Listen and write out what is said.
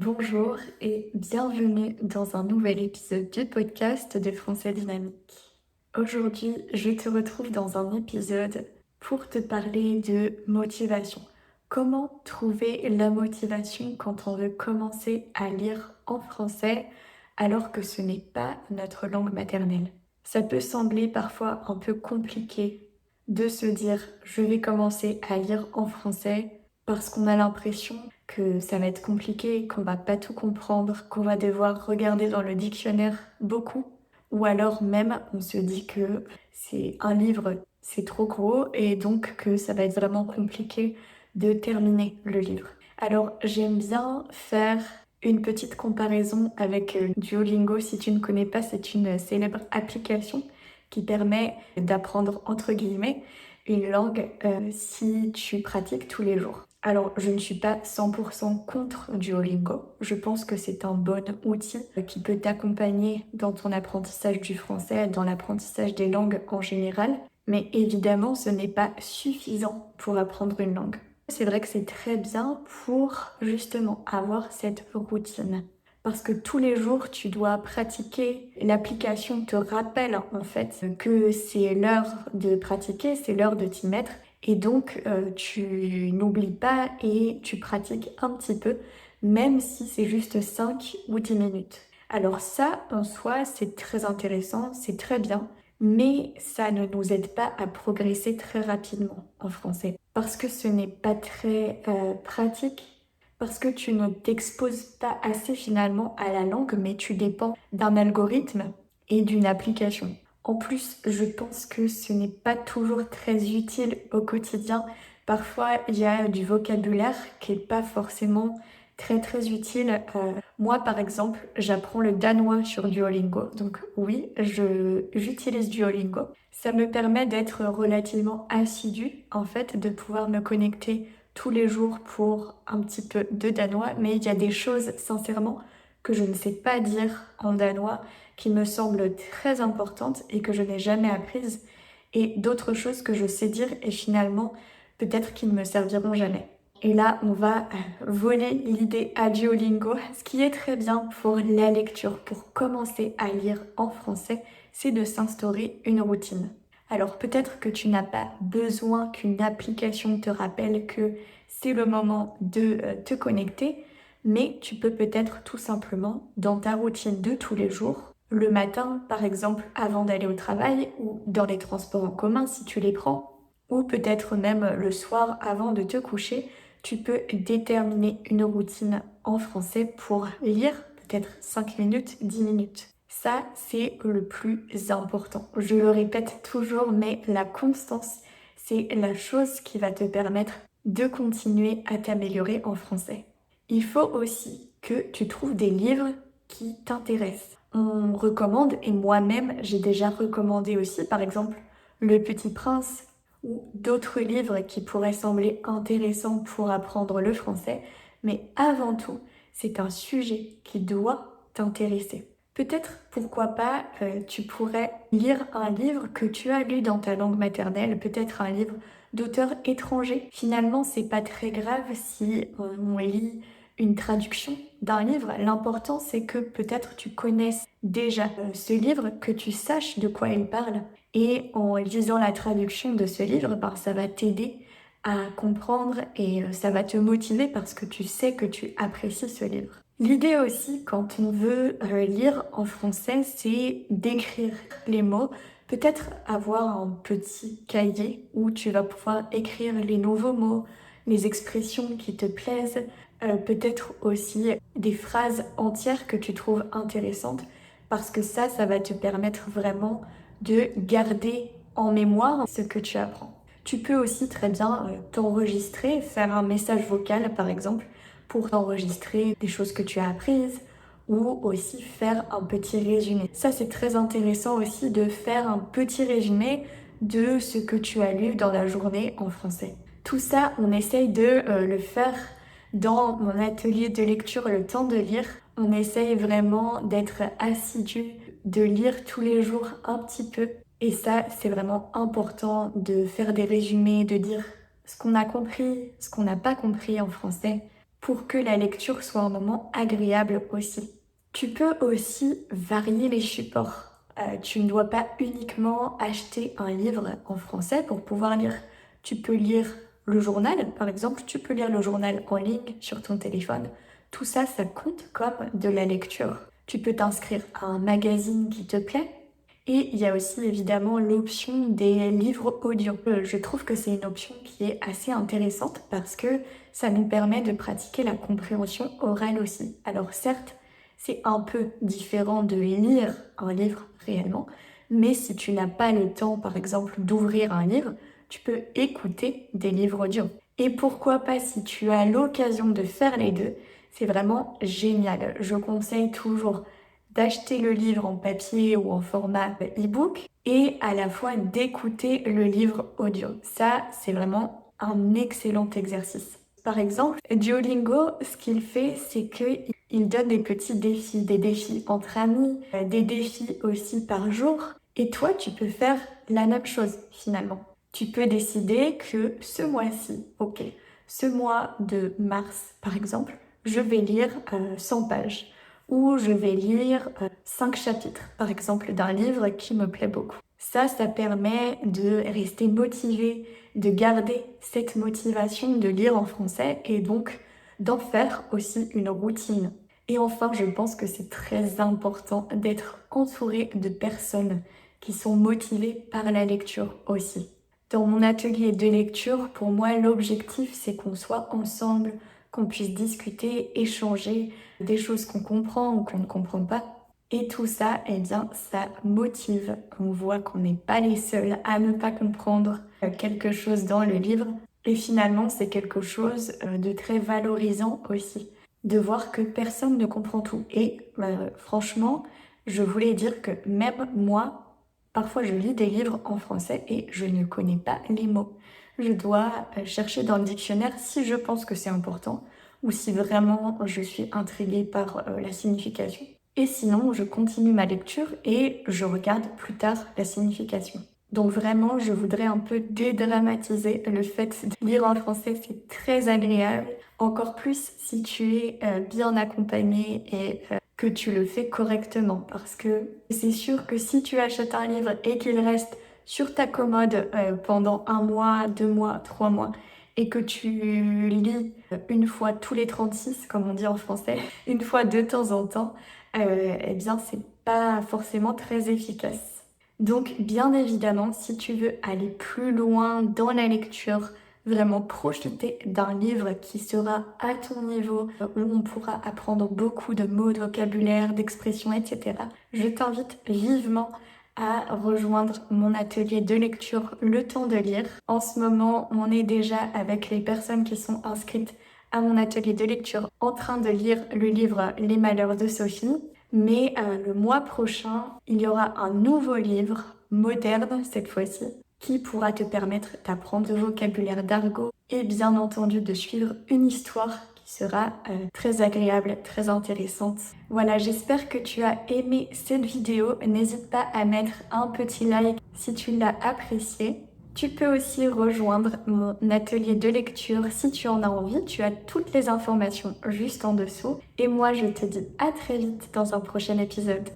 Bonjour et bienvenue dans un nouvel épisode du podcast de Français Dynamique. Aujourd'hui, je te retrouve dans un épisode pour te parler de motivation. Comment trouver la motivation quand on veut commencer à lire en français alors que ce n'est pas notre langue maternelle? Ça peut sembler parfois un peu compliqué de se dire je vais commencer à lire en français parce qu'on a l'impression que ça va être compliqué, qu'on va pas tout comprendre, qu'on va devoir regarder dans le dictionnaire beaucoup, ou alors même on se dit que c'est un livre, c'est trop gros et donc que ça va être vraiment compliqué de terminer le livre. Alors j'aime bien faire une petite comparaison avec Duolingo. Si tu ne connais pas, c'est une célèbre application qui permet d'apprendre entre guillemets une langue si tu pratiques tous les jours. Alors, je ne suis pas 100% contre Duolingo. Je pense que c'est un bon outil qui peut t'accompagner dans ton apprentissage du français, dans l'apprentissage des langues en général. Mais évidemment, ce n'est pas suffisant pour apprendre une langue. C'est vrai que c'est très bien pour justement avoir cette routine. Parce que tous les jours, tu dois pratiquer. L'application te rappelle en fait que c'est l'heure de pratiquer, c'est l'heure de t'y mettre. Et donc, tu n'oublies pas et tu pratiques un petit peu, même si c'est juste 5 ou 10 minutes. Alors ça, en soi, c'est très intéressant, c'est très bien, mais ça ne nous aide pas à progresser très rapidement en français. Parce que ce n'est pas très pratique, parce que tu ne t'exposes pas assez finalement à la langue, mais tu dépends d'un algorithme et d'une application. En plus, je pense que ce n'est pas toujours très utile au quotidien. Parfois, il y a du vocabulaire qui n'est pas forcément très utile. Moi, par exemple, j'apprends le danois sur Duolingo. Donc oui, j'utilise Duolingo. Ça me permet d'être relativement assidue, en fait, de pouvoir me connecter tous les jours pour un petit peu de danois. Mais il y a des choses, sincèrement, que je ne sais pas dire en danois qui me semblent très importantes et que je n'ai jamais apprises, et d'autres choses que je sais dire et finalement peut-être qu'ils ne me serviront jamais. Et là, on va voler l'idée à Duolingo. Ce qui est très bien pour la lecture, pour commencer à lire en français, c'est de s'instaurer une routine. Alors peut-être que tu n'as pas besoin qu'une application te rappelle que c'est le moment de te connecter, mais tu peux peut-être tout simplement, dans ta routine de tous les jours, le matin, par exemple, avant d'aller au travail ou dans les transports en commun si tu les prends, ou peut-être même le soir avant de te coucher, tu peux déterminer une routine en français pour lire peut-être 5 minutes, 10 minutes. Ça, c'est le plus important. Je le répète toujours, mais la constance, c'est la chose qui va te permettre de continuer à t'améliorer en français. Il faut aussi que tu trouves des livres qui t'intéressent. On recommande, et moi-même j'ai déjà recommandé aussi, par exemple, Le Petit Prince ou d'autres livres qui pourraient sembler intéressants pour apprendre le français, mais avant tout, c'est un sujet qui doit t'intéresser. Peut-être, pourquoi pas, tu pourrais lire un livre que tu as lu dans ta langue maternelle, peut-être un livre d'auteur étranger. Finalement, c'est pas très grave si on lit une traduction d'un livre. L'important, c'est que peut-être tu connaisses déjà ce livre, que tu saches de quoi il parle. Et en lisant la traduction de ce livre, ben, ça va t'aider à comprendre et ça va te motiver parce que tu sais que tu apprécies ce livre. L'idée aussi, quand on veut lire en français, c'est d'écrire les mots. Peut-être avoir un petit cahier où tu vas pouvoir écrire les nouveaux mots, les expressions qui te plaisent, peut-être aussi des phrases entières que tu trouves intéressantes, parce que ça va te permettre vraiment de garder en mémoire ce que tu apprends. Tu peux aussi très bien t'enregistrer, faire un message vocal par exemple, pour t'enregistrer des choses que tu as apprises, ou aussi faire un petit résumé. Ça, c'est très intéressant aussi de faire un petit résumé de ce que tu as lu dans la journée en français. Tout ça, on essaye de le faire dans mon atelier de lecture Le Temps de lire. On essaye vraiment d'être assidu, de lire tous les jours un petit peu. Et ça, c'est vraiment important de faire des résumés, de dire ce qu'on a compris, ce qu'on n'a pas compris en français, pour que la lecture soit un moment agréable aussi. Tu peux aussi varier les supports. Tu ne dois pas uniquement acheter un livre en français pour pouvoir lire. Tu peux lire le journal, par exemple, tu peux lire le journal en ligne sur ton téléphone. Tout ça, ça compte comme de la lecture. Tu peux t'inscrire à un magazine qui te plaît. Et il y a aussi évidemment l'option des livres audio. Je trouve que c'est une option qui est assez intéressante parce que ça nous permet de pratiquer la compréhension orale aussi. Alors certes, c'est un peu différent de lire un livre réellement, mais si tu n'as pas le temps, par exemple, d'ouvrir un livre, tu peux écouter des livres audio. Et pourquoi pas si tu as l'occasion de faire les deux, c'est vraiment génial. Je conseille toujours d'acheter le livre en papier ou en format e-book et à la fois d'écouter le livre audio. Ça, c'est vraiment un excellent exercice. Par exemple, Duolingo, ce qu'il fait, c'est qu'il donne des petits défis, des défis entre amis, des défis aussi par jour. Et toi, tu peux faire la même chose finalement. Tu peux décider que ce mois-ci, ok, ce mois de mars par exemple, je vais lire 100 pages ou je vais lire 5 chapitres par exemple d'un livre qui me plaît beaucoup. Ça permet de rester motivé, de garder cette motivation de lire en français et donc d'en faire aussi une routine. Et enfin, je pense que c'est très important d'être entouré de personnes qui sont motivées par la lecture aussi. Dans mon atelier de lecture, pour moi, l'objectif, c'est qu'on soit ensemble, qu'on puisse discuter, échanger des choses qu'on comprend ou qu'on ne comprend pas. Et tout ça, eh bien, ça motive. On voit qu'on n'est pas les seuls à ne pas comprendre quelque chose dans le livre. Et finalement, c'est quelque chose de très valorisant aussi, de voir que personne ne comprend tout. Et franchement, je voulais dire que même moi, parfois je lis des livres en français et je ne connais pas les mots. Je dois chercher dans le dictionnaire si je pense que c'est important ou si vraiment je suis intriguée par la signification. Et sinon, je continue ma lecture et je regarde plus tard la signification. Donc vraiment, je voudrais un peu dédramatiser le fait de lire en français, c'est très agréable. Encore plus si tu es bien accompagné et que tu le fais correctement. Parce que c'est sûr que si tu achètes un livre et qu'il reste sur ta commode pendant 1 mois, 2 mois, 3 mois, et que tu lis une fois tous les 36, comme on dit en français, une fois de temps en temps, eh bien, c'est pas forcément très efficace. Donc, bien évidemment, si tu veux aller plus loin dans la lecture, vraiment profiter d'un livre qui sera à ton niveau, où on pourra apprendre beaucoup de mots, de vocabulaire, d'expressions, etc., je t'invite vivement à rejoindre mon atelier de lecture Le Temps de lire. En ce moment, on est déjà avec les personnes qui sont inscrites à mon atelier de lecture en train de lire le livre Les Malheurs de Sophie. Mais le mois prochain, il y aura un nouveau livre, moderne cette fois-ci, qui pourra te permettre d'apprendre le vocabulaire d'argot et bien entendu de suivre une histoire qui sera très agréable, très intéressante. Voilà, j'espère que tu as aimé cette vidéo. N'hésite pas à mettre un petit like si tu l'as apprécié. Tu peux aussi rejoindre mon atelier de lecture si tu en as envie. Tu as toutes les informations juste en dessous. Et moi, je te dis à très vite dans un prochain épisode.